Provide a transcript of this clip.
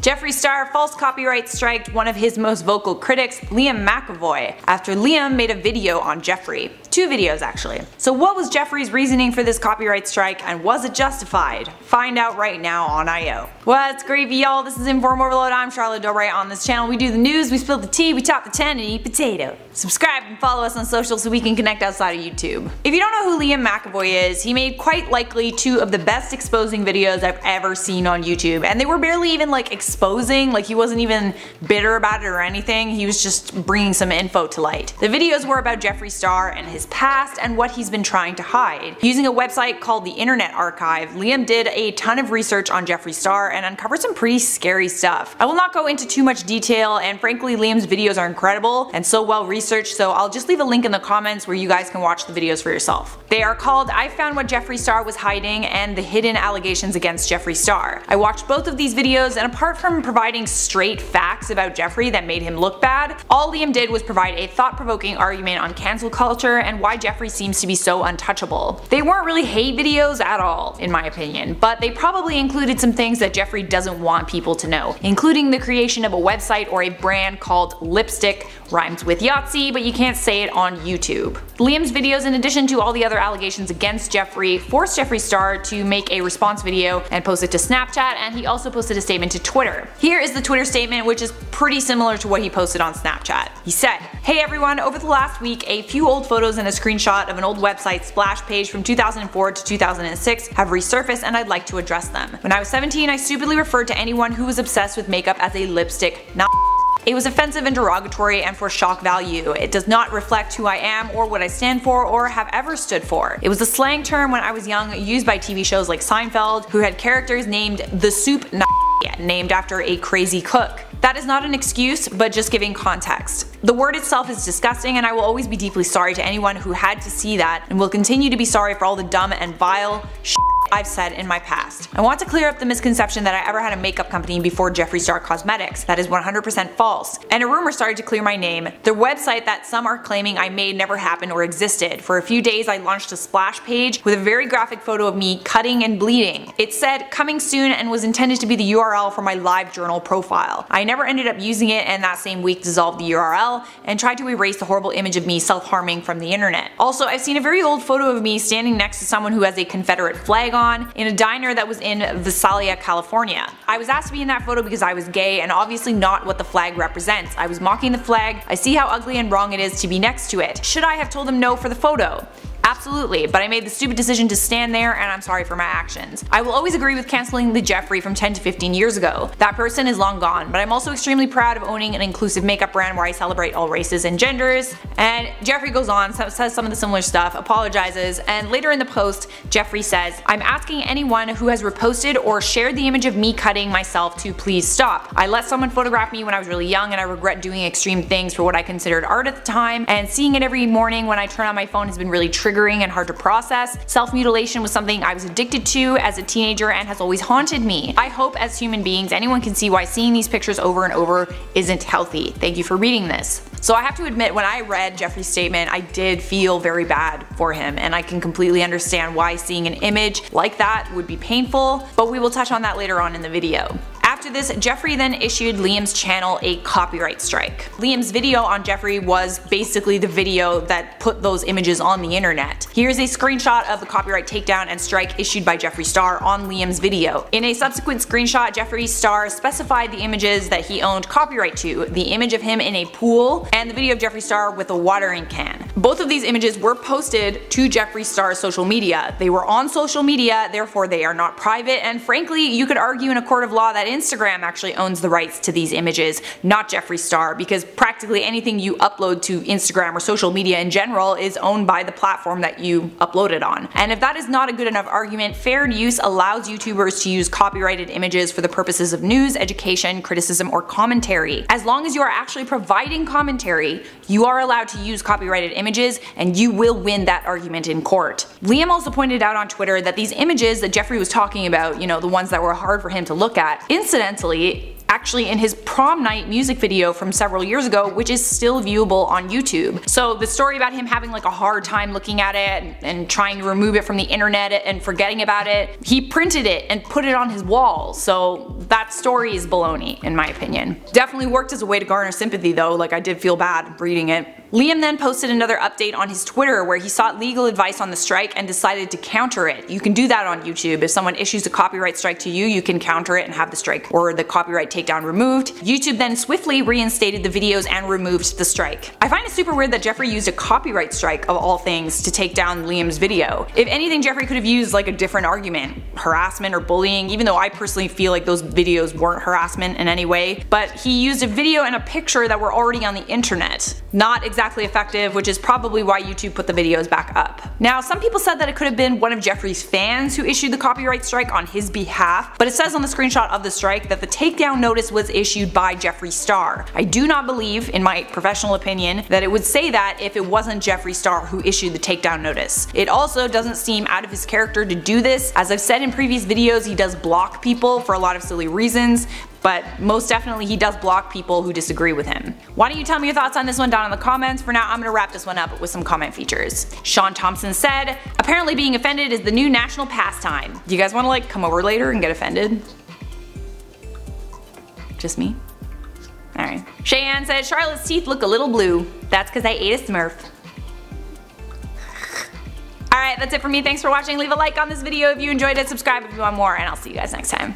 Jeffree Star false copyright striked one of his most vocal critics, Liam McAvoy, after Liam made a video on Jeffree. 2 videos actually. So what was Jeffree's reasoning for this copyright strike, and was it justified? Find out right now on IO. What's gravy, y'all? This is InformOverload. I'm Charlotte Dobray. On this channel we do the news, we spill the tea, we top the 10, and eat potato. Subscribe and follow us on social so we can connect outside of YouTube. If you don't know who Liam McAvoy is, he made quite likely 2 of the best exposing videos I've ever seen on YouTube, and they were barely even like exposing, like he wasn't even bitter about it or anything, he was just bringing some info to light. The videos were about Jeffree Star and his past and what he's been trying to hide. Using a website called the Internet Archive, Liam did a ton of research on Jeffree Star and uncovered some pretty scary stuff. I will not go into too much detail, and frankly Liam's videos are incredible and so well researched, so I'll just leave a link in the comments where you guys can watch the videos for yourself. They are called I Found What Jeffree Star Was Hiding and The Hidden Allegations Against Jeffree Star. I watched both of these videos, and apart from providing straight facts about Jeffree that made him look bad, all Liam did was provide a thought-provoking argument on cancel culture and why Jeffree seems to be so untouchable. They weren't really hate videos at all, in my opinion, but they probably included some things that Jeffree doesn't want people to know, including the creation of a website or a brand called Lipstick, rhymes with Yahtzee, but you can't say it on YouTube. Liam's videos, in addition to all the other allegations against Jeffree, forced Jeffree Star to make a response video and post it to Snapchat, and he also posted a statement to Twitter. Here is the Twitter statement, which is pretty similar to what he posted on Snapchat. He said, "Hey everyone, over the last week a few old photos and a screenshot of an old website splash page from 2004 to 2006 have resurfaced and I'd like to address them. When I was 17 I stupidly referred to anyone who was obsessed with makeup as a lipstick not. It was offensive and derogatory and for shock value. It does not reflect who I am or what I stand for or have ever stood for. It was a slang term when I was young used by TV shows like Seinfeld, who had characters named the soup named after a crazy cook. That is not an excuse, but just giving context. The word itself is disgusting, and I will always be deeply sorry to anyone who had to see that, and will continue to be sorry for all the dumb and vile shit I've said in my past. I want to clear up the misconception that I ever had a makeup company before Jeffree Star Cosmetics. That is 100% false. And a rumor started to clear my name. The website that some are claiming I made never happened or existed. For a few days I launched a splash page with a very graphic photo of me cutting and bleeding. It said coming soon and was intended to be the URL for my live journal profile. I never ended up using it, and that same week dissolved the URL and tried to erase the horrible image of me self-harming from the internet. Also, I've seen a very old photo of me standing next to someone who has a Confederate flag on in a diner that was in Visalia, California. I was asked to be in that photo because I was gay, and obviously not what the flag represents. I was mocking the flag. I see how ugly and wrong it is to be next to it. Should I have told him no for the photo? Absolutely, but I made the stupid decision to stand there, and I'm sorry for my actions. I will always agree with canceling the Jeffree from 10 to 15 years ago. That person is long gone, but I'm also extremely proud of owning an inclusive makeup brand where I celebrate all races and genders." And Jeffree goes on, says some of the similar stuff, apologizes, and later in the post, Jeffree says, "I'm asking anyone who has reposted or shared the image of me cutting myself to please stop. I let someone photograph me when I was really young, and I regret doing extreme things for what I considered art at the time, and seeing it every morning when I turn on my phone has been really triggering and hard to process. Self-mutilation was something I was addicted to as a teenager and has always haunted me. I hope as human beings anyone can see why seeing these pictures over and over isn't healthy. Thank you for reading this." So I have to admit, when I read Jeffree's statement, I did feel very bad for him, and I can completely understand why seeing an image like that would be painful, but we will touch on that later on in the video. After this, Jeffree then issued Liam's channel a copyright strike. Liam's video on Jeffree was basically the video that put those images on the internet. Here's a screenshot of the copyright takedown and strike issued by Jeffree Star on Liam's video. In a subsequent screenshot, Jeffree Star specified the images that he owned copyright to, the image of him in a pool and the video of Jeffree Star with a watering can. Both of these images were posted to Jeffree Star's social media. They were on social media, therefore they are not private, and frankly you could argue in a court of law that Instagram actually owns the rights to these images, not Jeffree Star, because practically anything you upload to Instagram or social media in general is owned by the platform that you upload it on. And if that is not a good enough argument, fair use allows YouTubers to use copyrighted images for the purposes of news, education, criticism, or commentary. As long as you are actually providing commentary, you are allowed to use copyrighted images and you will win that argument in court. Liam also pointed out on Twitter that these images that Jeffree was talking about, you know, the ones that were hard for him to look at, incidentally, actually in his prom night music video from several years ago, which is still viewable on YouTube. So the story about him having like a hard time looking at it and trying to remove it from the internet and forgetting about it, he printed it and put it on his wall. So that story is baloney in my opinion. Definitely worked as a way to garner sympathy though, like I did feel bad reading it. Liam then posted another update on his Twitter where he sought legal advice on the strike and decided to counter it. You can do that on YouTube. If someone issues a copyright strike to you, you can counter it and have the strike or the copyright takedown removed. YouTube then swiftly reinstated the videos and removed the strike. I find it super weird that Jeffree used a copyright strike of all things to take down Liam's video. If anything, Jeffree could have used like a different argument, harassment or bullying, even though I personally feel like those videos weren't harassment in any way. But he used a video and a picture that were already on the internet. Not exactly effective, which is probably why YouTube put the videos back up. Now, some people said that it could have been one of Jeffree's fans who issued the copyright strike on his behalf, but it says on the screenshot of the strike that the takedown notice was issued by Jeffree Star. I do not believe, in my professional opinion, that it would say that if it wasn't Jeffree Star who issued the takedown notice. It also doesn't seem out of his character to do this. As I've said in previous videos, he does block people for a lot of silly reasons, but most definitely he does block people who disagree with him. Why don't you tell me your thoughts on this one down in the comments? For now, I'm gonna wrap this one up with some comment features. Sean Thompson said, apparently being offended is the new national pastime. Do you guys wanna like come over later and get offended? Just me? Alright. Cheyenne said, Charlotte's teeth look a little blue. That's cause I ate a Smurf. Alright, that's it for me. Thanks for watching. Leave a like on this video if you enjoyed it, subscribe if you want more, and I'll see you guys next time.